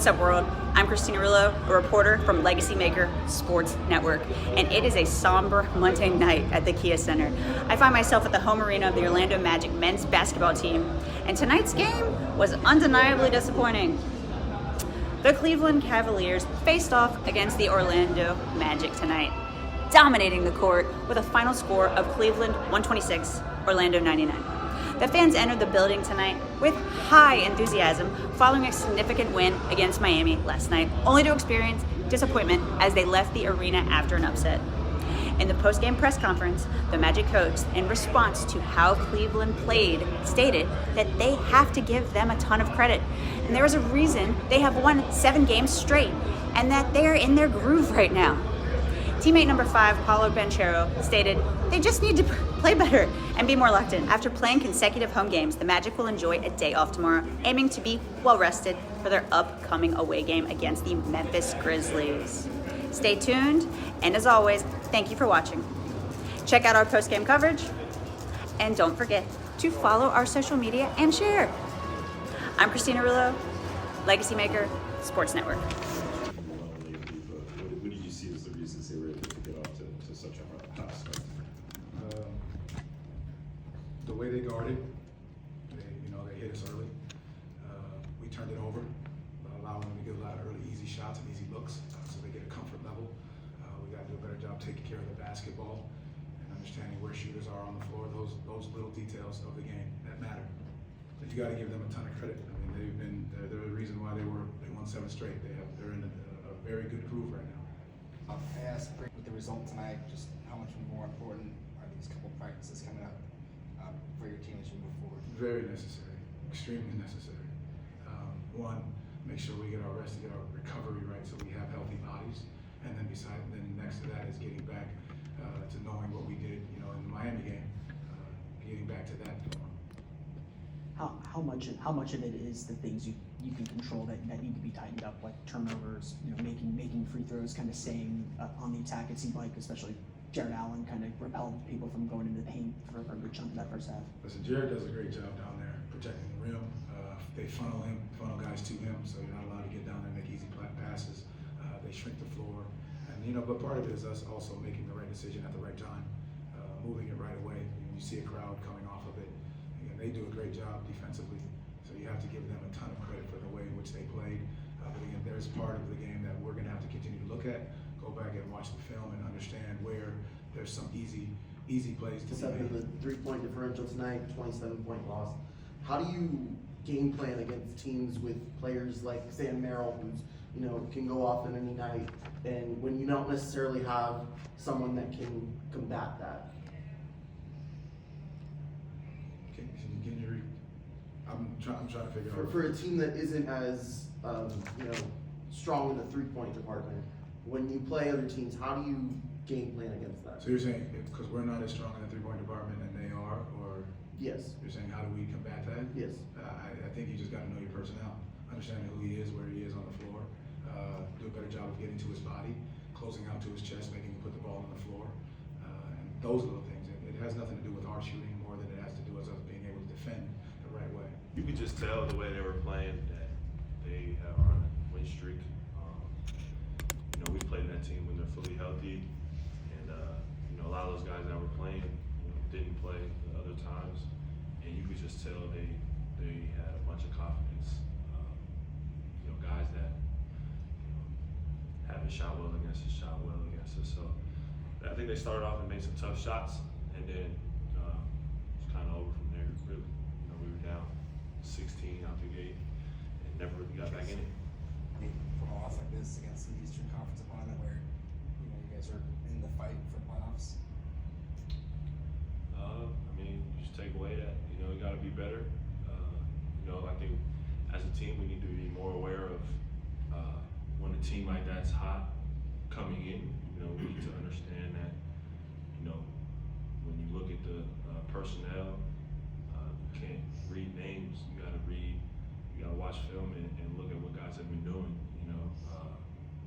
What's up, world? I'm Kristina Roulo, a reporter from Legacy Maker Sports Network, and it is a somber Monday night at the Kia Center. I find myself at the home arena of the Orlando Magic men's basketball team, and tonight's game was undeniably disappointing. The Cleveland Cavaliers faced off against the Orlando Magic tonight, dominating the court with a final score of Cleveland 126, Orlando 99. The fans entered the building tonight with high enthusiasm following a significant win against Miami last night, only to experience disappointment as they left the arena after an upset. In the post-game press conference, the Magic coach, in response to how Cleveland played, stated that they have to give them a ton of credit. And there is a reason they have won 7 games straight and that they are in their groove right now. Teammate number 5, Paulo Banchero, stated they just need to play better and be more locked in. After playing consecutive home games, the Magic will enjoy a day off tomorrow, aiming to be well rested for their upcoming away game against the Memphis Grizzlies. Stay tuned, and as always, thank you for watching. Check out our post-game coverage, and don't forget to follow our social media and share. I'm Kristina Roulo, Legacy Maker Sports Network. What did you see as the reasons they were able to get off to such a hot start? The way they guarded, they hit us early. We turned it over, allowing them to get a lot of early easy shots and easy looks, so they get a comfort level. We got to do a better job taking care of the basketball and understanding where shooters are on the floor. Those little details of the game that matter. But you got to give them a ton of credit. I mean, they're the reason why they won 7 straight. They're in a very good groove right now. I asked with the result tonight, just how much more important are these couple practices coming up for your team as you move forward? Very necessary, extremely necessary. One, make sure we get our rest, to get our recovery right, so we have healthy bodies. And then next to that is getting back to knowing what we did, in the Miami game, getting back to that form. How much of it is the things you can control that need to be tightened up, like turnovers, making free throws, kind of staying on the attack? It seemed like, especially Jared Allen, kind of repelled people from going into the paint for a good chunk of that first half. Listen, Jared does a great job down there protecting the rim. They funnel guys to him, so you're not allowed to get down there and make easy passes. They shrink the floor, and but part of it is us also making the right decision at the right time, moving it right away. You see a crowd coming off of it, and they do a great job defensively. So you have to give them a ton of credit for the way in which they played. But again, there's part of the game that we're going to have to continue to look at, go back and watch the film and understand where there's some easy plays to be made. The 3-point differential tonight, 27-point loss. How do you game plan against teams with players like Sam Merrill, who's can go off in any night, and when you don't necessarily have someone that can combat that? I'm trying to figure out. For a team that isn't as strong in the 3-point department, when you play other teams, how do you game plan against that? So you're saying because we're not as strong in the 3-point department and they are, or yes, you're saying how do we combat that? yes. I think you just got to know your personnel, understanding who he is, where he is on the floor, do a better job of getting to his body, closing out to his chest, making him put the ball on the floor, and those little things. It has nothing to do with our shooting more than it has to do with us being able to defend the right way. You could just tell the way they were playing that they are on a win streak. We played that team when they're fully healthy, and a lot of those guys that were playing didn't play the other times, and you could just tell they had a bunch of confidence. Guys that haven't shot well against us, shot well against us. So I think they started off and made some tough shots, and then it's kind of over from there. Really, we were down 16 out the gate and never really got back in it. From a loss like this against the Eastern Conference opponent, where you guys are in the fight for playoffs. You just take away that we got to be better. I think as a team we need to be more aware of when a team like that's hot coming in. We need to understand that when you look at the personnel, you can't read names. You got to watch film and look at what guys have been doing.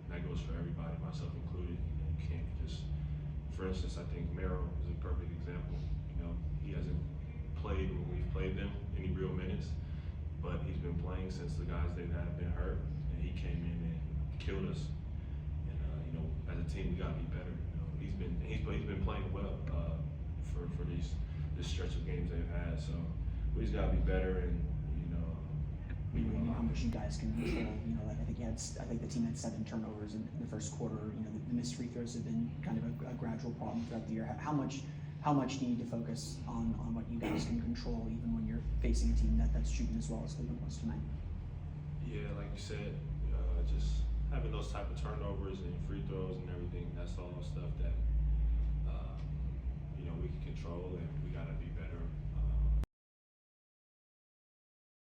That goes for everybody, myself included. You can't just, for instance, I think Merrill is a perfect example. He hasn't played when we've played them any real minutes, but he's been playing since the guys they've had been hurt, and he came in and killed us. And you know, as a team, we gotta be better. You know, he's been playing well for this stretch of games they've had. So we just gotta be better, and you know, How much you guys can control? You know, I think the team had 7 turnovers in the first quarter. You know, the missed free throws have been kind of a gradual problem throughout the year. How much do you need to focus on what you guys can control, even when you're facing a team that's shooting as well as Cleveland was tonight? Yeah, like you said, just having those type of turnovers and free throws and everything, that's all stuff that